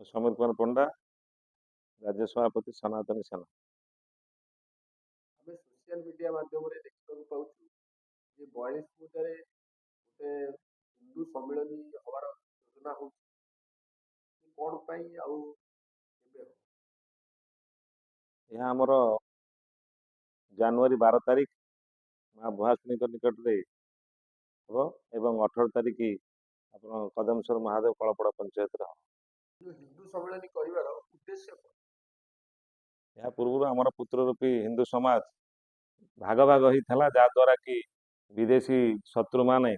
समीर कुमार पंडा, राज्य सभापति सनातनी सेना। ଆମେ ସୋସିଆଲ ମିଡିଆ ମାଧ୍ୟମରେ ଦେଖିବାକୁ ପାଉଛୁ ଯେ ବୟାଳିଶପୁରରେ ଗୋଟେ ହିନ୍ଦୁ ସମ୍ମିଳନୀ ହବାର ଯୋଜନା ହଉଛି କଣ ପାଇଁ ଆଉ କେବେ ହବ? यह आमर जनवरी 12 तारीख माँ भुआसुनी निकट में हम एवं 18 तारीख आप कदमेश्वर महादेव कलपड़ा पंचायत हम। ହିନ୍ଦୁ ସମ୍ମିଳନୀ କରିବାର ଉଦ୍ଦେଶ୍ୟ କଣ? यह पूर्व आमर पुत्र रूपी हिंदू समाज भाग भाग होता जहाद्वारा कि विदेशी शत्रु माने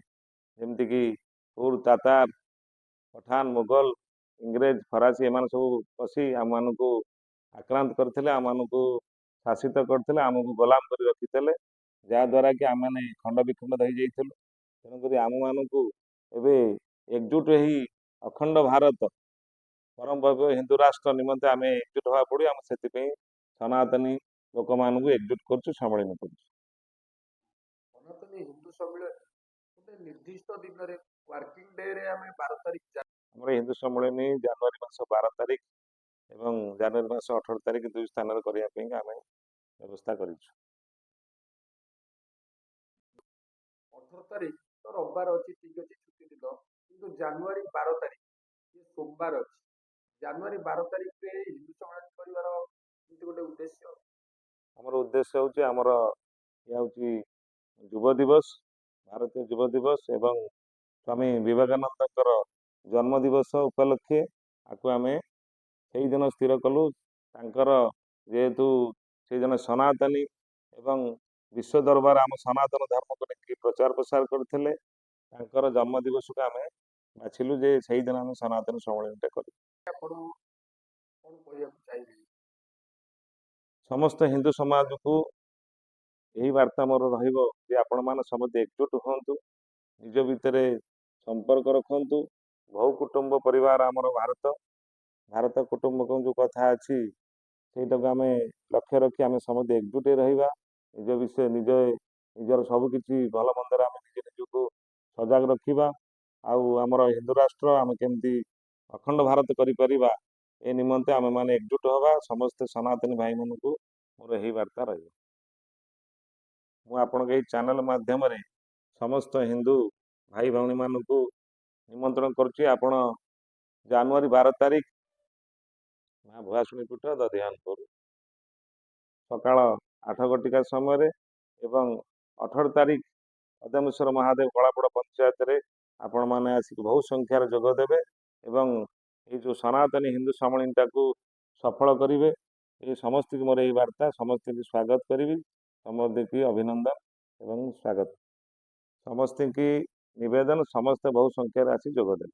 जमती कि तुर्क तातार पठान मुगल इंग्रेज फरासी एम सब पशि आम को आक्रांत करते आम को शासित करते आमको गुलाम कर रखी जहाद्वारा कि आम मैंने खंड विखंड हो जाइलु। तेणुक आम मानू एवं एकजुट ही अखंड भारत परम भव्य हिंदू राष्ट्र निमंते आम एकजुट हवा पड़ो। आम से सनातनी लोक मानू एकजुट कर सम्मिलन कर ସନାତନୀ ହିନ୍ଦୁ ସମ୍ମିଳନୀ ଗୋଟେ ନିର୍ଦ୍ଦିଷ୍ଟ ଦିନରେ ୱାର୍କିଂ ଡେ ରେ ଆମେ 12 ତାରିଖ आम हिंदू सम्मिलन जनवरी मास 12 तारीख एवं जनवरी मास 18 तारीख दुई स्थान करने आम व्यवस्था कर 18 तारीख तो रविवार अच्छी ठीक अच्छे छुट्टी दिन किंतु जनवरी 12 तारीख ये सोमवार अच्छी जनवरी 12 तारीख रे हिंदू सम्मेलन करिवार गोटे उद्देश्य आमर उद्देश्य हूँ आमर यह हूँ युव दिवस भारतीय युव दिवस एवं स्वामी विवेकानंद जन्म दिवस उपलक्षे आपको आम से दिन स्थिर कलु जेहेतु से जन सनातनी एवं विश्व दरबार आम सनातन धर्म को लेकिन प्रचार प्रसार करते जन्म दिवस को आम बाछिलु जे से दिन आम सनातन सम्मेलन कर समस्त हिंदू समाज को यही वार्ता मोर आपण मान समस्त एकजुट हूँ निज भितर संपर्क रखु बहु कुटुंब परिवार आमर भारत भारत कुटुंबक जो कथा अच्छी से आम लक्ष्य रखी आम समस्त एकजुट रहा निज विषय निज निजर सबकि भल मंदर आम निज निजक सजग रखा आमर हिंदू राष्ट्र आम केमती अखंड भारत करिपरिबा ए निमंते आम मैंने एकजुट हवा समस्त सनातनी भाई मान को मोर यही वार्ता रही मुझे चैनल माध्यम समस्त हिंदू भाई भाई मान को निमंत्रण करुच्ची आपण जनवरी 12 तारीख माँ भुआसुनी पीठ दधिहानपुर सकाल 8 घटिका समय एवं 18 तारीख कदमेश्वर महादेव कलापड़ पंचायत रे आपण मैंने आसिक बहु संख्यार जोगदेवे एवं ये जो सनातनी हिंदू सम्मेलन को सफल करेंगे ये समस्त मोर यही वार्ता समस्त की स्वागत करी समस्त की अभिनंदन एवं स्वागत समस्त की निवेदन समस्त बहु संख्यार आसी जोगदेवे।